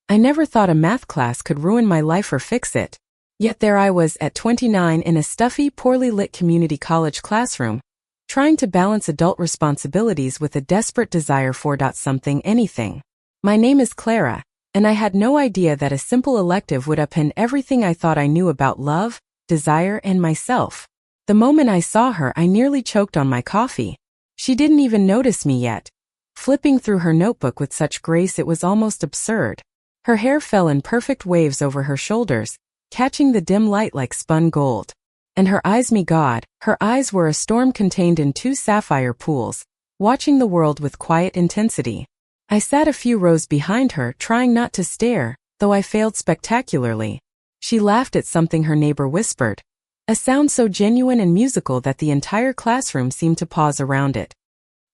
I never thought a math class could ruin my life or fix it. Yet there I was at 29 in a stuffy, poorly lit community college classroom, trying to balance adult responsibilities with a desperate desire for something anything. My name is Clara, and I had no idea that a simple elective would upend everything I thought I knew about love, desire, and myself. The moment I saw her, I nearly choked on my coffee. She didn't even notice me yet, flipping through her notebook with such grace it was almost absurd. Her hair fell in perfect waves over her shoulders, catching the dim light like spun gold. And her eyes, me God, her eyes were a storm contained in two sapphire pools, watching the world with quiet intensity. I sat a few rows behind her, trying not to stare, though I failed spectacularly. She laughed at something her neighbor whispered, a sound so genuine and musical that the entire classroom seemed to pause around it.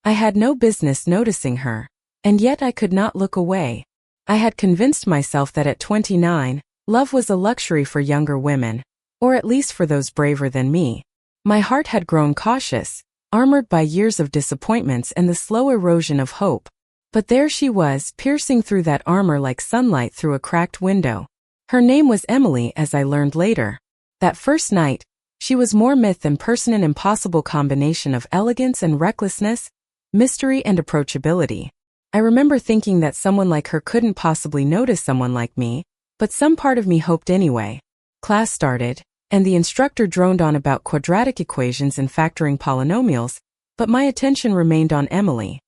I had no business noticing her, and yet I could not look away. I had convinced myself that at 29, love was a luxury for younger women, or at least for those braver than me. My heart had grown cautious, armored by years of disappointments and the slow erosion of hope. But there she was, piercing through that armor like sunlight through a cracked window. Her name was Emily, as I learned later. That first night, she was more myth than person, an impossible combination of elegance and recklessness, mystery and approachability. I remember thinking that someone like her couldn't possibly notice someone like me, but some part of me hoped anyway. Class started, and the instructor droned on about quadratic equations and factoring polynomials, but my attention remained on Emily.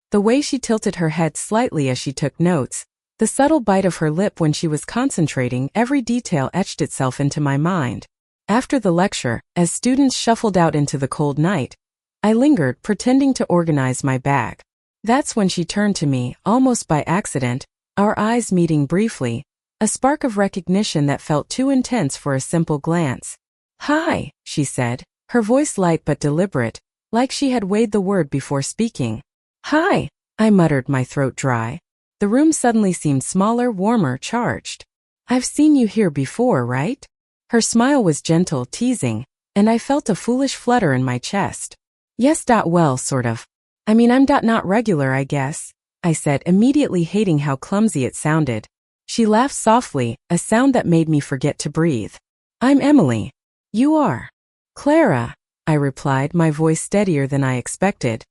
The way she tilted her head slightly as she took notes, the subtle bite of her lip when she was concentrating, every detail etched itself into my mind. After the lecture, as students shuffled out into the cold night, I lingered, pretending to organize my bag. That's when she turned to me, almost by accident, our eyes meeting briefly, a spark of recognition that felt too intense for a simple glance. "Hi," she said, her voice light but deliberate, like she had weighed the word before speaking. "Hi," I muttered, my throat dry. The room suddenly seemed smaller, warmer, charged. "I've seen you here before, right?" Her smile was gentle, teasing, and I felt a foolish flutter in my chest. "Yes, well, sort of. I mean, I'm not regular, I guess," I said, immediately hating how clumsy it sounded. She laughed softly, a sound that made me forget to breathe. "I'm Emily." "You are?" "Clara," I replied, my voice steadier than I expected.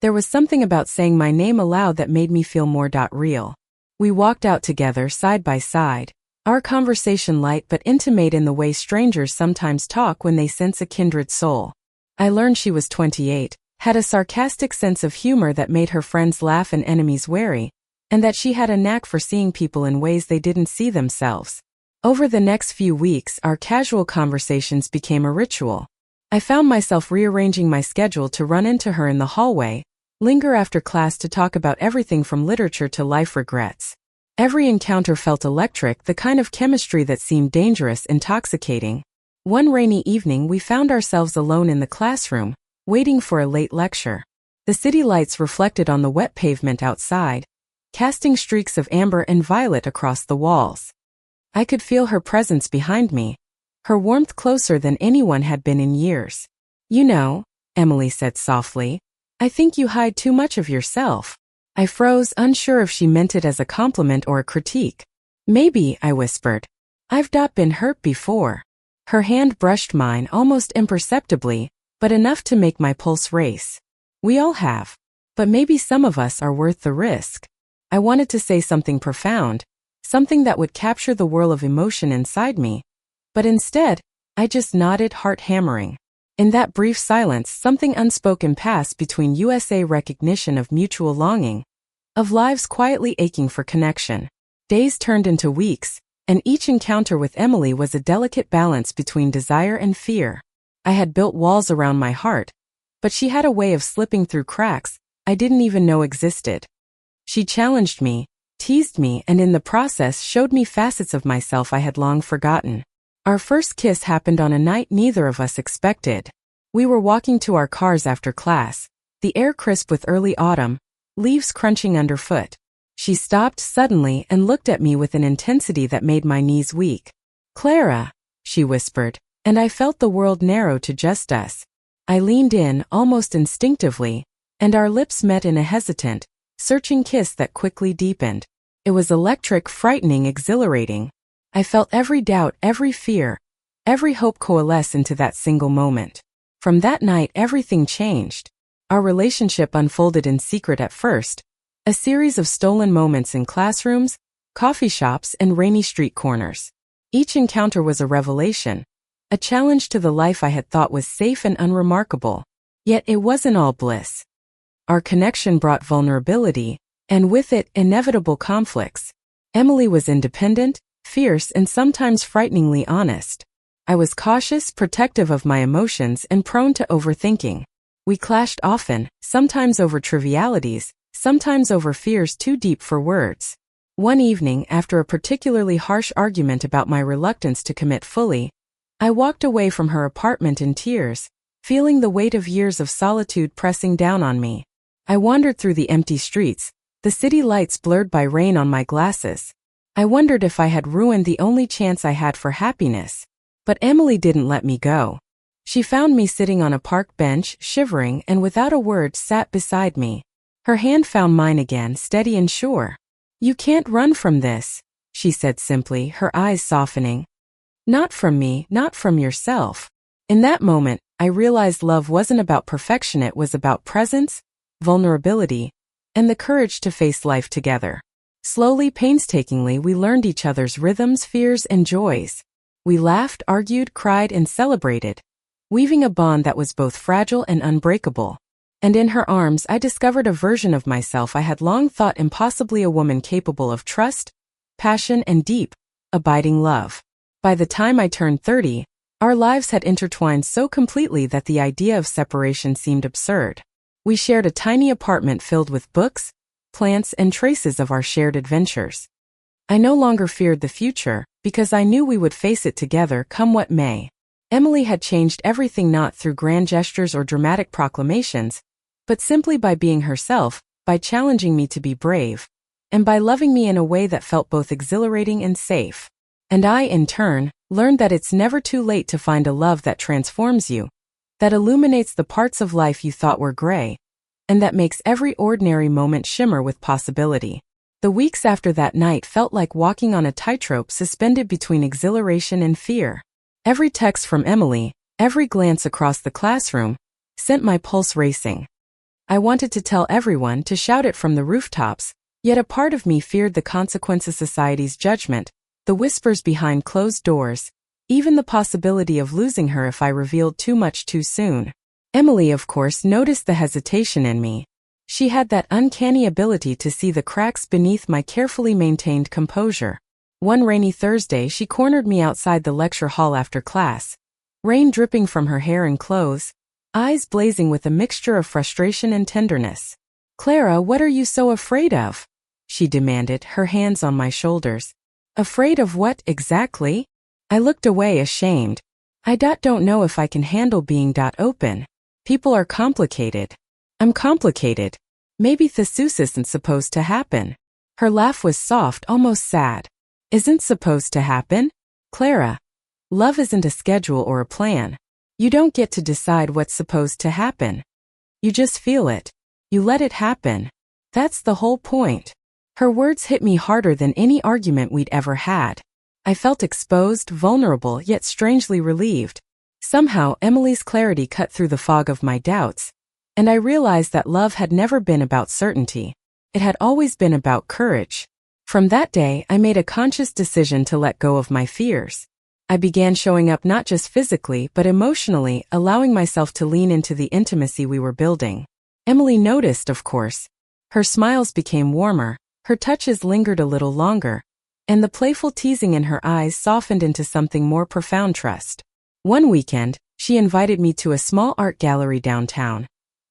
There was something about saying my name aloud that made me feel more real. We walked out together, side by side, our conversation light but intimate in the way strangers sometimes talk when they sense a kindred soul. I learned she was 28, had a sarcastic sense of humor that made her friends laugh and enemies wary, and that she had a knack for seeing people in ways they didn't see themselves. Over the next few weeks, our casual conversations became a ritual. I found myself rearranging my schedule to run into her in the hallway, linger after class to talk about everything from literature to life regrets. Every encounter felt electric, the kind of chemistry that seemed dangerous, intoxicating. One rainy evening we found ourselves alone in the classroom, waiting for a late lecture. The city lights reflected on the wet pavement outside, casting streaks of amber and violet across the walls. I could feel her presence behind me, her warmth closer than anyone had been in years. "You know," Emily said softly, "I think you hide too much of yourself." I froze, unsure if she meant it as a compliment or a critique. "Maybe," I whispered. "I've been hurt before." Her hand brushed mine almost imperceptibly, but enough to make my pulse race. "We all have. But maybe some of us are worth the risk." I wanted to say something profound, something that would capture the whirl of emotion inside me, but instead, I just nodded, heart hammering. In that brief silence, something unspoken passed between USA recognition of mutual longing, of lives quietly aching for connection. Days turned into weeks, and each encounter with Emily was a delicate balance between desire and fear. I had built walls around my heart, but she had a way of slipping through cracks I didn't even know existed. She challenged me, teased me, and in the process showed me facets of myself I had long forgotten. Our first kiss happened on a night neither of us expected. We were walking to our cars after class, the air crisp with early autumn, leaves crunching underfoot. She stopped suddenly and looked at me with an intensity that made my knees weak. "Clara," she whispered, and I felt the world narrow to just us. I leaned in, almost instinctively, and our lips met in a hesitant, searching kiss that quickly deepened. It was electric, frightening, exhilarating. I felt every doubt, every fear, every hope coalesce into that single moment. From that night, everything changed. Our relationship unfolded in secret at first, a series of stolen moments in classrooms, coffee shops, and rainy street corners. Each encounter was a revelation, a challenge to the life I had thought was safe and unremarkable. Yet it wasn't all bliss. Our connection brought vulnerability, and with it, inevitable conflicts. Emily was independent, fierce, and sometimes frighteningly honest. I was cautious, protective of my emotions, and prone to overthinking. We clashed often, sometimes over trivialities, sometimes over fears too deep for words. One evening, after a particularly harsh argument about my reluctance to commit fully, I walked away from her apartment in tears, feeling the weight of years of solitude pressing down on me. I wandered through the empty streets, the city lights blurred by rain on my glasses. I wondered if I had ruined the only chance I had for happiness. But Emily didn't let me go. She found me sitting on a park bench, shivering, and without a word sat beside me. Her hand found mine again, steady and sure. "You can't run from this," she said simply, her eyes softening. "Not from me, not from yourself." In that moment, I realized love wasn't about perfection, it was about presence, vulnerability, and the courage to face life together. Slowly, painstakingly, we learned each other's rhythms, fears, and joys. We laughed, argued, cried, and celebrated, weaving a bond that was both fragile and unbreakable. And in her arms, I discovered a version of myself I had long thought impossibly, a woman capable of trust, passion, and deep, abiding love. By the time I turned 30, our lives had intertwined so completely that the idea of separation seemed absurd. We shared a tiny apartment filled with books, plants, and traces of our shared adventures. I no longer feared the future, because I knew we would face it together, come what may. Emily had changed everything, not through grand gestures or dramatic proclamations, but simply by being herself, by challenging me to be brave, and by loving me in a way that felt both exhilarating and safe. And I, in turn, learned that it's never too late to find a love that transforms you, that illuminates the parts of life you thought were gray, and that makes every ordinary moment shimmer with possibility. The weeks after that night felt like walking on a tightrope suspended between exhilaration and fear. Every text from Emily, every glance across the classroom, sent my pulse racing. I wanted to tell everyone, to shout it from the rooftops, yet a part of me feared the consequences, society's judgment, the whispers behind closed doors, even the possibility of losing her if I revealed too much too soon. Emily, of course, noticed the hesitation in me. She had that uncanny ability to see the cracks beneath my carefully maintained composure. One rainy Thursday, she cornered me outside the lecture hall after class, rain dripping from her hair and clothes, eyes blazing with a mixture of frustration and tenderness. "Clara, what are you so afraid of?" she demanded, her hands on my shoulders. "Afraid of what, exactly?" I looked away, ashamed. "I don't know if I can handle being open. People are complicated. I'm complicated. Maybe this isn't supposed to happen." Her laugh was soft, almost sad. "Isn't supposed to happen? Clara, love isn't a schedule or a plan. You don't get to decide what's supposed to happen. You just feel it. You let it happen. That's the whole point." Her words hit me harder than any argument we'd ever had. I felt exposed, vulnerable, yet strangely relieved. Somehow, Emily's clarity cut through the fog of my doubts, and I realized that love had never been about certainty. It had always been about courage. From that day, I made a conscious decision to let go of my fears. I began showing up not just physically but emotionally, allowing myself to lean into the intimacy we were building. Emily noticed, of course. Her smiles became warmer, her touches lingered a little longer, and the playful teasing in her eyes softened into something more profound: trust. One weekend, she invited me to a small art gallery downtown,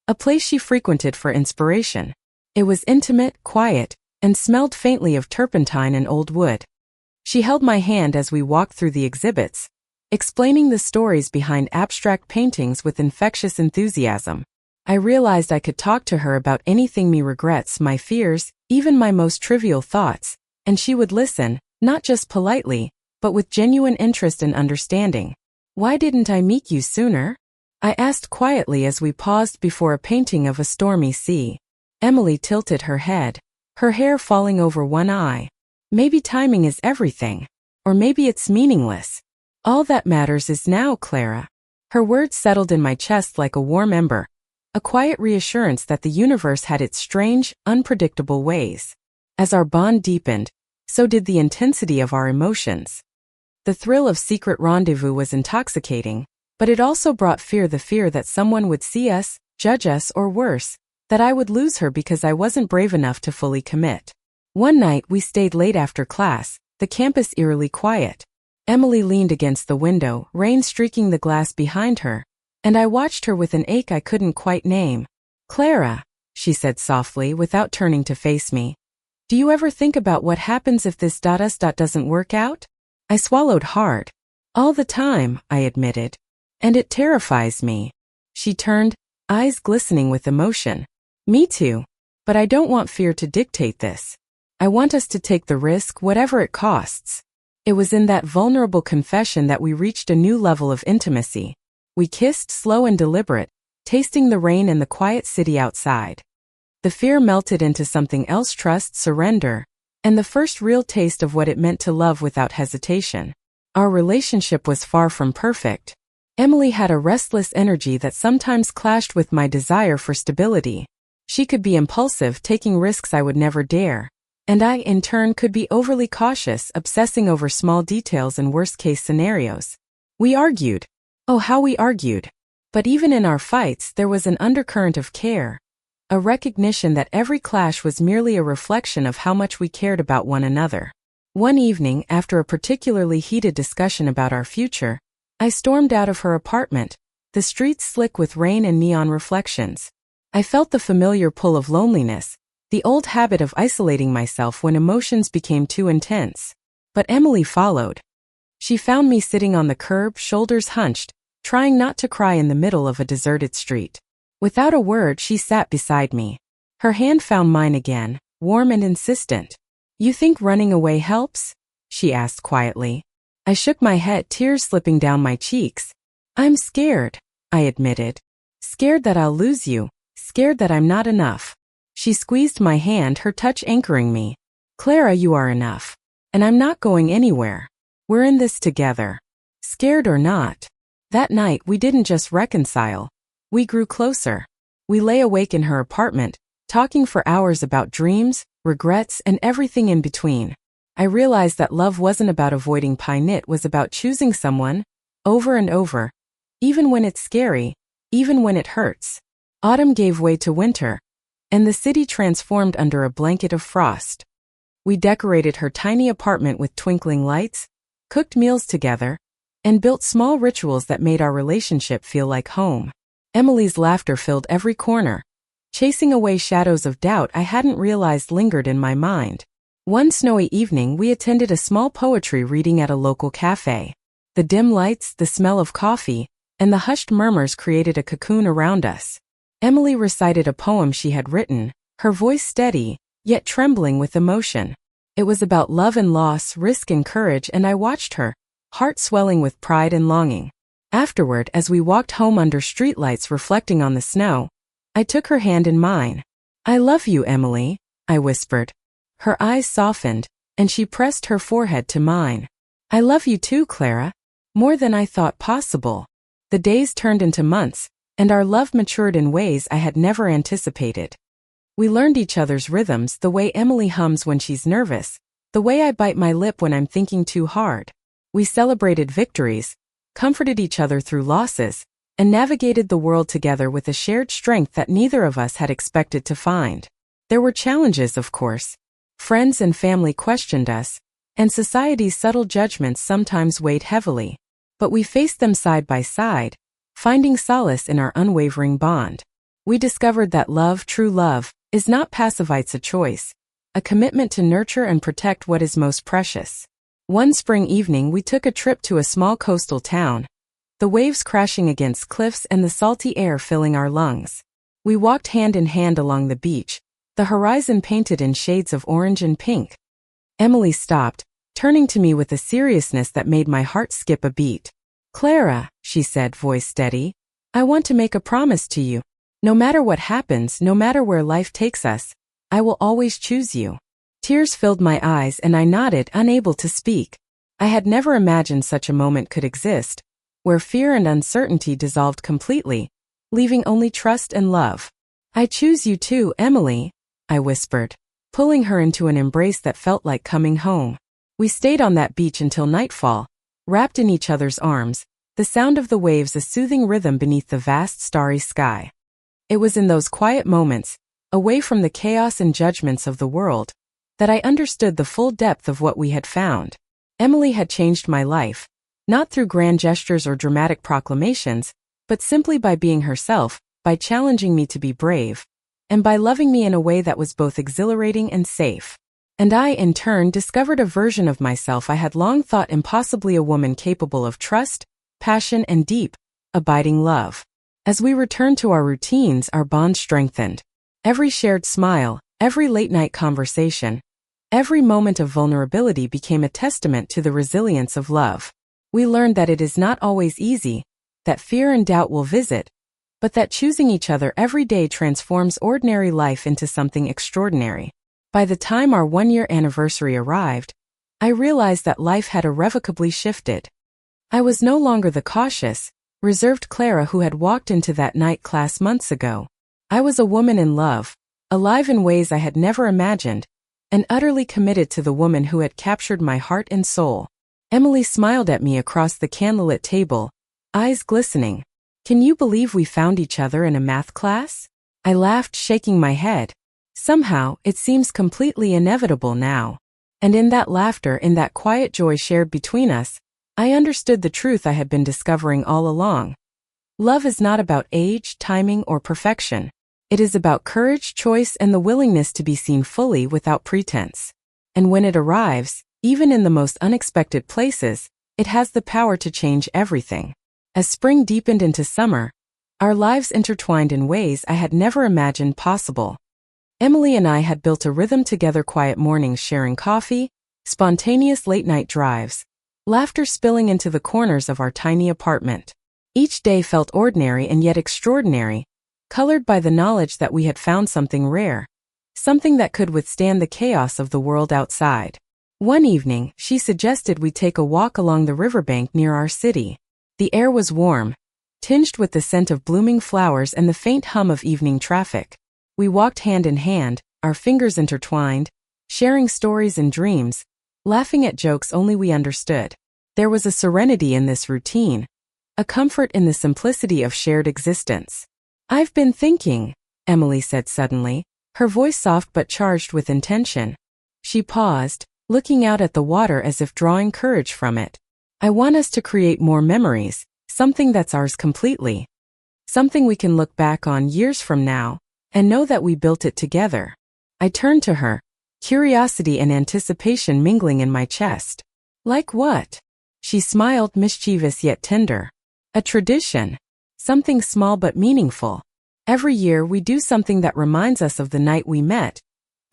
a place she frequented for inspiration. It was intimate, quiet, and smelled faintly of turpentine and old wood. She held my hand as we walked through the exhibits, explaining the stories behind abstract paintings with infectious enthusiasm. I realized I could talk to her about anything: my regrets, my fears, even my most trivial thoughts, and she would listen, not just politely, but with genuine interest and understanding. "Why didn't I meet you sooner?" I asked quietly as we paused before a painting of a stormy sea. Emily tilted her head, her hair falling over one eye. Maybe timing is everything. Or maybe it's meaningless. All that matters is now, Clara. Her words settled in my chest like a warm ember, a quiet reassurance that the universe had its strange, unpredictable ways. As our bond deepened, so did the intensity of our emotions. The thrill of secret rendezvous was intoxicating, but it also brought fear, the fear that someone would see us, judge us, or worse, that I would lose her because I wasn't brave enough to fully commit. One night we stayed late after class, the campus eerily quiet. Emily leaned against the window, rain streaking the glass behind her, and I watched her with an ache I couldn't quite name. Clara, she said softly without turning to face me. Do you ever think about what happens if this doesn't work out? I swallowed hard. All the time, I admitted. And it terrifies me. She turned, eyes glistening with emotion. Me too. But I don't want fear to dictate this. I want us to take the risk, whatever it costs. It was in that vulnerable confession that we reached a new level of intimacy. We kissed, slow and deliberate, tasting the rain and the quiet city outside. The fear melted into something else: trust, surrender, and the first real taste of what it meant to love without hesitation. Our relationship was far from perfect. Emily had a restless energy that sometimes clashed with my desire for stability. She could be impulsive, taking risks I would never dare. And I, in turn, could be overly cautious, obsessing over small details and worst-case scenarios. We argued. Oh, how we argued. But even in our fights, there was an undercurrent of care. A recognition that every clash was merely a reflection of how much we cared about one another. One evening, after a particularly heated discussion about our future, I stormed out of her apartment, the streets slick with rain and neon reflections. I felt the familiar pull of loneliness, the old habit of isolating myself when emotions became too intense. But Emily followed. She found me sitting on the curb, shoulders hunched, trying not to cry in the middle of a deserted street. Without a word, she sat beside me. Her hand found mine again, warm and insistent. You think running away helps? She asked quietly. I shook my head, tears slipping down my cheeks. I'm scared, I admitted. Scared that I'll lose you, scared that I'm not enough. She squeezed my hand, her touch anchoring me. Clara, you are enough. And I'm not going anywhere. We're in this together. Scared or not. That night, we didn't just reconcile. We grew closer. We lay awake in her apartment, talking for hours about dreams, regrets, and everything in between. I realized that love wasn't about avoiding pain, it was about choosing someone, over and over, even when it's scary, even when it hurts. Autumn gave way to winter, and the city transformed under a blanket of frost. We decorated her tiny apartment with twinkling lights, cooked meals together, and built small rituals that made our relationship feel like home. Emily's laughter filled every corner, chasing away shadows of doubt I hadn't realized lingered in my mind. One snowy evening, we attended a small poetry reading at a local cafe. The dim lights, the smell of coffee, and the hushed murmurs created a cocoon around us. Emily recited a poem she had written, her voice steady, yet trembling with emotion. It was about love and loss, risk and courage, and I watched her, heart swelling with pride and longing. Afterward, as we walked home under streetlights reflecting on the snow, I took her hand in mine. I love you, Emily, I whispered. Her eyes softened, and she pressed her forehead to mine. I love you too, Clara. More than I thought possible. The days turned into months, and our love matured in ways I had never anticipated. We learned each other's rhythms, the way Emily hums when she's nervous, the way I bite my lip when I'm thinking too hard. We celebrated victories, comforted each other through losses, and navigated the world together with a shared strength that neither of us had expected to find. There were challenges, of course. Friends and family questioned us, and society's subtle judgments sometimes weighed heavily. But we faced them side by side, finding solace in our unwavering bond. We discovered that love, true love, is not passive, it's a choice, a commitment to nurture and protect what is most precious. One spring evening, we took a trip to a small coastal town, the waves crashing against cliffs and the salty air filling our lungs. We walked hand in hand along the beach, the horizon painted in shades of orange and pink. Emily stopped, turning to me with a seriousness that made my heart skip a beat. Clara, she said, voice steady, I want to make a promise to you. No matter what happens, no matter where life takes us, I will always choose you. Tears filled my eyes and I nodded, unable to speak. I had never imagined such a moment could exist, where fear and uncertainty dissolved completely, leaving only trust and love. "I choose you too, Emily," I whispered, pulling her into an embrace that felt like coming home. We stayed on that beach until nightfall, wrapped in each other's arms, the sound of the waves a soothing rhythm beneath the vast starry sky. It was in those quiet moments, away from the chaos and judgments of the world, that I understood the full depth of what we had found. Emily had changed my life, not through grand gestures or dramatic proclamations, but simply by being herself, by challenging me to be brave, and by loving me in a way that was both exhilarating and safe. And I, in turn, discovered a version of myself I had long thought impossibly, a woman capable of trust, passion, and deep, abiding love. As we returned to our routines, our bond strengthened. Every shared smile, every late-night conversation, every moment of vulnerability became a testament to the resilience of love. We learned that it is not always easy, that fear and doubt will visit, but that choosing each other every day transforms ordinary life into something extraordinary. By the time our one-year anniversary arrived, I realized that life had irrevocably shifted. I was no longer the cautious, reserved Clara who had walked into that night class months ago. I was a woman in love, alive in ways I had never imagined, and utterly committed to the woman who had captured my heart and soul. Emily smiled at me across the candlelit table, eyes glistening. "Can you believe we found each other in a math class?" I laughed, shaking my head. Somehow, it seems completely inevitable now. And in that laughter, in that quiet joy shared between us, I understood the truth I had been discovering all along. Love is not about age, timing, or perfection. It is about courage, choice, and the willingness to be seen fully without pretense. And when it arrives, even in the most unexpected places, it has the power to change everything. As spring deepened into summer, our lives intertwined in ways I had never imagined possible. Emily and I had built a rhythm together, quiet mornings sharing coffee, spontaneous late-night drives, laughter spilling into the corners of our tiny apartment. Each day felt ordinary and yet extraordinary, colored by the knowledge that we had found something rare, something that could withstand the chaos of the world outside. One evening, she suggested we take a walk along the riverbank near our city. The air was warm, tinged with the scent of blooming flowers and the faint hum of evening traffic. We walked hand in hand, our fingers intertwined, sharing stories and dreams, laughing at jokes only we understood. There was a serenity in this routine, a comfort in the simplicity of shared existence. "I've been thinking," Emily said suddenly, her voice soft but charged with intention. She paused, looking out at the water as if drawing courage from it. "I want us to create more memories, something that's ours completely. Something we can look back on years from now, and know that we built it together." I turned to her, curiosity and anticipation mingling in my chest. "Like what?" She smiled, mischievous yet tender. "A tradition. Something small but meaningful. Every year we do something that reminds us of the night we met,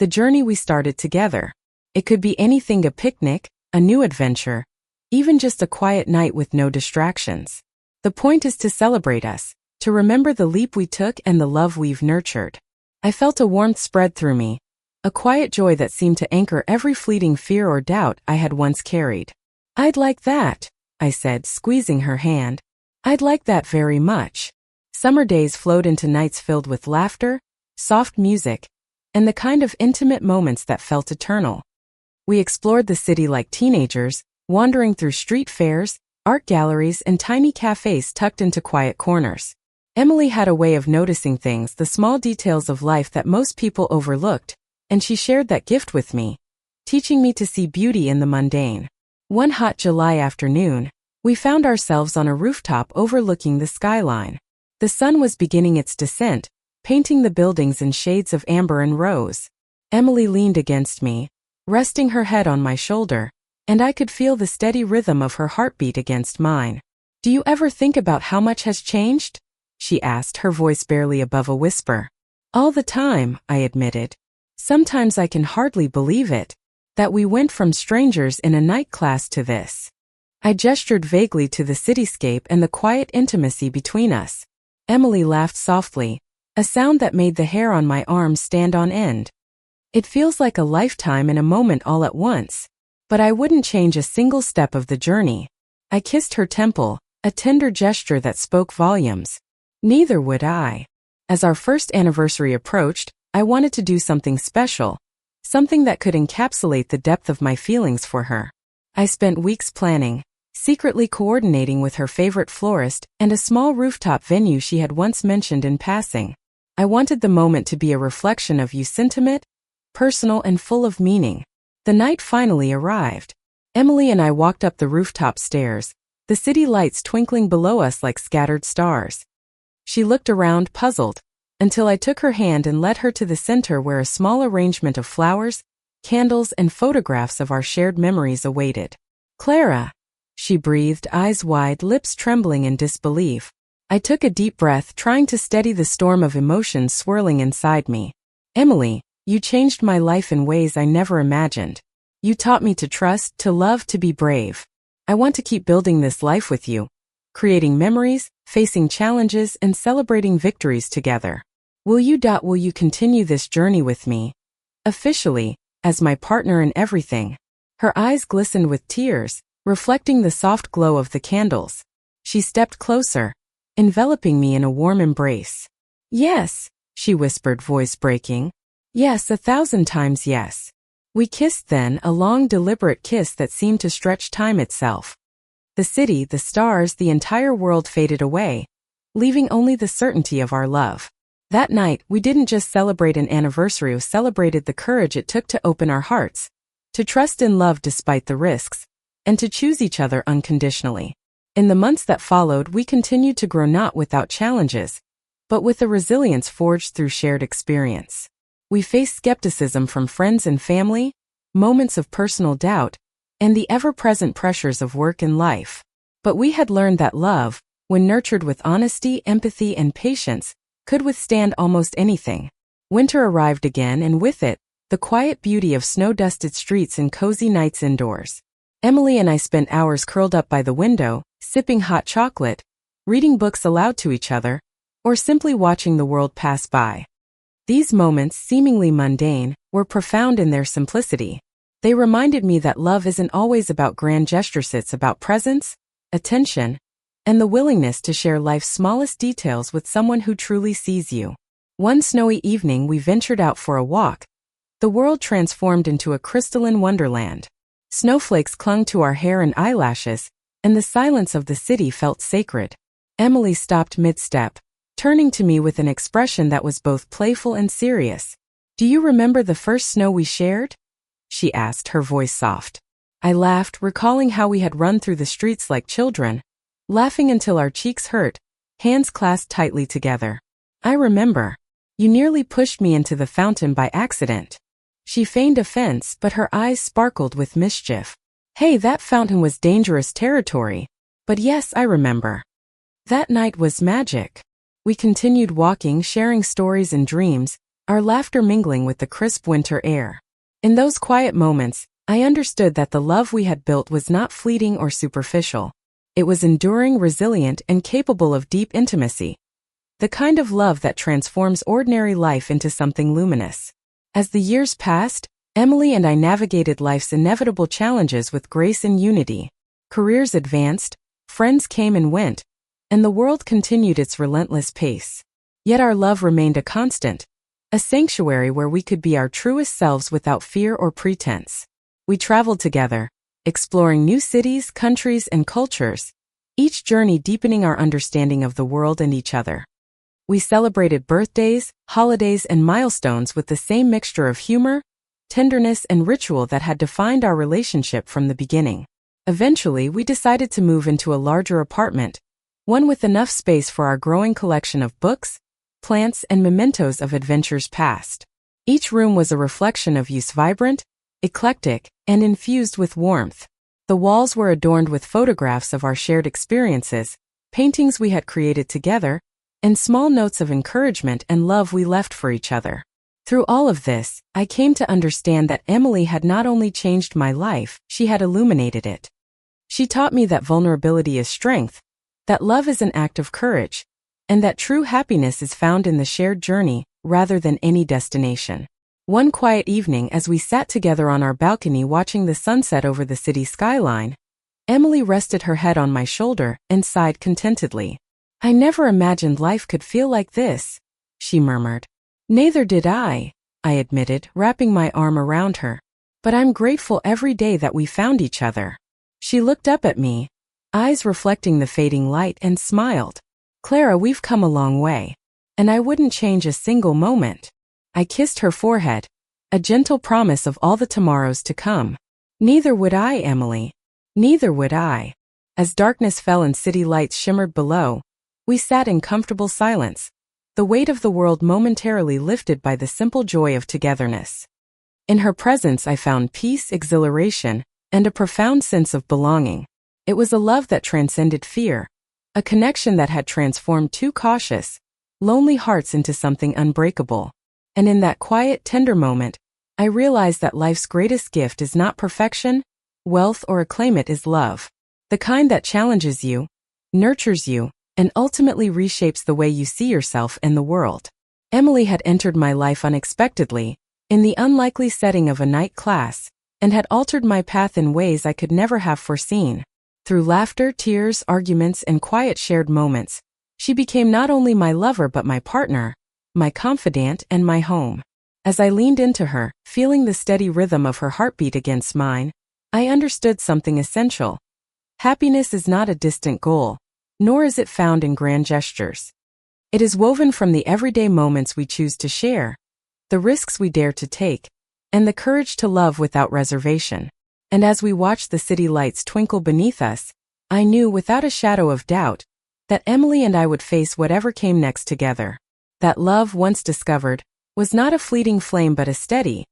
the journey we started together. It could be anything, a picnic, a new adventure, even just a quiet night with no distractions. The point is to celebrate us, to remember the leap we took and the love we've nurtured." I felt a warmth spread through me, a quiet joy that seemed to anchor every fleeting fear or doubt I had once carried. "I'd like that," I said, squeezing her hand. "I'd like that very much." Summer days flowed into nights filled with laughter, soft music, and the kind of intimate moments that felt eternal. We explored the city like teenagers, wandering through street fairs, art galleries, and tiny cafes tucked into quiet corners. Emily had a way of noticing things, the small details of life that most people overlooked, and she shared that gift with me, teaching me to see beauty in the mundane. One hot July afternoon, we found ourselves on a rooftop overlooking the skyline. The sun was beginning its descent, painting the buildings in shades of amber and rose. Emily leaned against me, resting her head on my shoulder, and I could feel the steady rhythm of her heartbeat against mine. "Do you ever think about how much has changed?" she asked, her voice barely above a whisper. "All the time," I admitted. "Sometimes I can hardly believe it, that we went from strangers in a night class to this." I gestured vaguely to the cityscape and the quiet intimacy between us. Emily laughed softly, a sound that made the hair on my arms stand on end. It feels like a lifetime and a moment all at once. But I wouldn't change a single step of the journey. I kissed her temple, a tender gesture that spoke volumes. Neither would I. As our first anniversary approached, I wanted to do something special, something that could encapsulate the depth of my feelings for her. I spent weeks planning, secretly coordinating with her favorite florist and a small rooftop venue she had once mentioned in passing. I wanted the moment to be a reflection of you, intimate, personal, and full of meaning. The night finally arrived. Emily and I walked up the rooftop stairs, the city lights twinkling below us like scattered stars. She looked around, puzzled, until I took her hand and led her to the center where a small arrangement of flowers, candles, and photographs of our shared memories awaited. "Clara," she breathed, eyes wide, lips trembling in disbelief. I took a deep breath, trying to steady the storm of emotions swirling inside me. "Emily, you changed my life in ways I never imagined. You taught me to trust, to love, to be brave. I want to keep building this life with you, creating memories, facing challenges, and celebrating victories together. Will you continue this journey with me, officially, as my partner in everything?" Her eyes glistened with tears, reflecting the soft glow of the candles. She stepped closer, enveloping me in a warm embrace. "Yes," she whispered, voice breaking. "Yes, 1,000 times yes." We kissed then, a long, deliberate kiss that seemed to stretch time itself. The city, the stars, the entire world faded away, leaving only the certainty of our love. That night, we didn't just celebrate an anniversary, we celebrated the courage it took to open our hearts, to trust in love despite the risks, and to choose each other unconditionally. In the months that followed, we continued to grow, not without challenges, but with a resilience forged through shared experience. We faced skepticism from friends and family, moments of personal doubt, and the ever-present pressures of work and life. But we had learned that love, when nurtured with honesty, empathy, and patience, could withstand almost anything. Winter arrived again, and with it, the quiet beauty of snow-dusted streets and cozy nights indoors. Emily and I spent hours curled up by the window, sipping hot chocolate, reading books aloud to each other, or simply watching the world pass by. These moments, seemingly mundane, were profound in their simplicity. They reminded me that love isn't always about grand gestures, it's about presence, attention, and the willingness to share life's smallest details with someone who truly sees you. One snowy evening, we ventured out for a walk. The world transformed into a crystalline wonderland. Snowflakes clung to our hair and eyelashes, and the silence of the city felt sacred. Emily stopped mid-step, turning to me with an expression that was both playful and serious. "Do you remember the first snow we shared?" she asked, her voice soft. I laughed, recalling how we had run through the streets like children, laughing until our cheeks hurt, hands clasped tightly together. "I remember. You nearly pushed me into the fountain by accident." She feigned offense, but her eyes sparkled with mischief. "Hey, that fountain was dangerous territory. But yes, I remember. That night was magic." We continued walking, sharing stories and dreams, our laughter mingling with the crisp winter air. In those quiet moments, I understood that the love we had built was not fleeting or superficial. It was enduring, resilient, and capable of deep intimacy. The kind of love that transforms ordinary life into something luminous. As the years passed, Emily and I navigated life's inevitable challenges with grace and unity. Careers advanced, friends came and went, and the world continued its relentless pace. Yet our love remained a constant, a sanctuary where we could be our truest selves without fear or pretense. We traveled together, exploring new cities, countries, and cultures, each journey deepening our understanding of the world and each other. We celebrated birthdays, holidays, and milestones with the same mixture of humor, tenderness, and ritual that had defined our relationship from the beginning. Eventually, we decided to move into a larger apartment, one with enough space for our growing collection of books, plants, and mementos of adventures past. Each room was a reflection of youth's vibrant, eclectic, and infused with warmth. The walls were adorned with photographs of our shared experiences, paintings we had created together, and small notes of encouragement and love we left for each other. Through all of this, I came to understand that Emily had not only changed my life, she had illuminated it. She taught me that vulnerability is strength, that love is an act of courage, and that true happiness is found in the shared journey rather than any destination. One quiet evening as we sat together on our balcony watching the sunset over the city skyline, Emily rested her head on my shoulder and sighed contentedly. "I never imagined life could feel like this," she murmured. "Neither did I admitted, wrapping my arm around her. "But I'm grateful every day that we found each other." She looked up at me, eyes reflecting the fading light, and smiled. "Clara, we've come a long way. And I wouldn't change a single moment." I kissed her forehead, a gentle promise of all the tomorrows to come. "Neither would I, Emily. Neither would I." As darkness fell and city lights shimmered below, we sat in comfortable silence, the weight of the world momentarily lifted by the simple joy of togetherness. In her presence I found peace, exhilaration, and a profound sense of belonging. It was a love that transcended fear, a connection that had transformed two cautious, lonely hearts into something unbreakable. And in that quiet, tender moment, I realized that life's greatest gift is not perfection, wealth, or acclaim. It is love. The kind that challenges you, nurtures you, and ultimately reshapes the way you see yourself and the world. Emily had entered my life unexpectedly, in the unlikely setting of a night class, and had altered my path in ways I could never have foreseen. Through laughter, tears, arguments, and quiet shared moments, she became not only my lover but my partner, my confidant, and my home. As I leaned into her, feeling the steady rhythm of her heartbeat against mine, I understood something essential. Happiness is not a distant goal, nor is it found in grand gestures. It is woven from the everyday moments we choose to share, the risks we dare to take, and the courage to love without reservation. And as we watched the city lights twinkle beneath us, I knew without a shadow of doubt that Emily and I would face whatever came next together. That love, once discovered, was not a fleeting flame but a steady,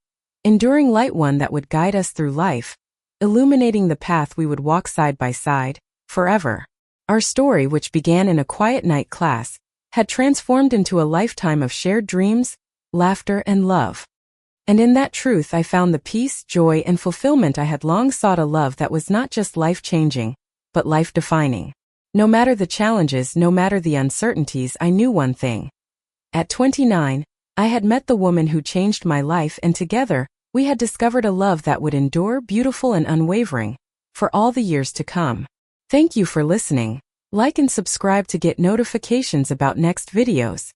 enduring light, one that would guide us through life, illuminating the path we would walk side by side, forever. Our story, which began in a quiet night class, had transformed into a lifetime of shared dreams, laughter, and love. And in that truth I found the peace, joy, and fulfillment I had long sought, a love that was not just life-changing, but life-defining. No matter the challenges, no matter the uncertainties, I knew one thing. At 29, I had met the woman who changed my life, and together, we had discovered a love that would endure, beautiful and unwavering, for all the years to come. Thank you for listening. Like and subscribe to get notifications about next videos.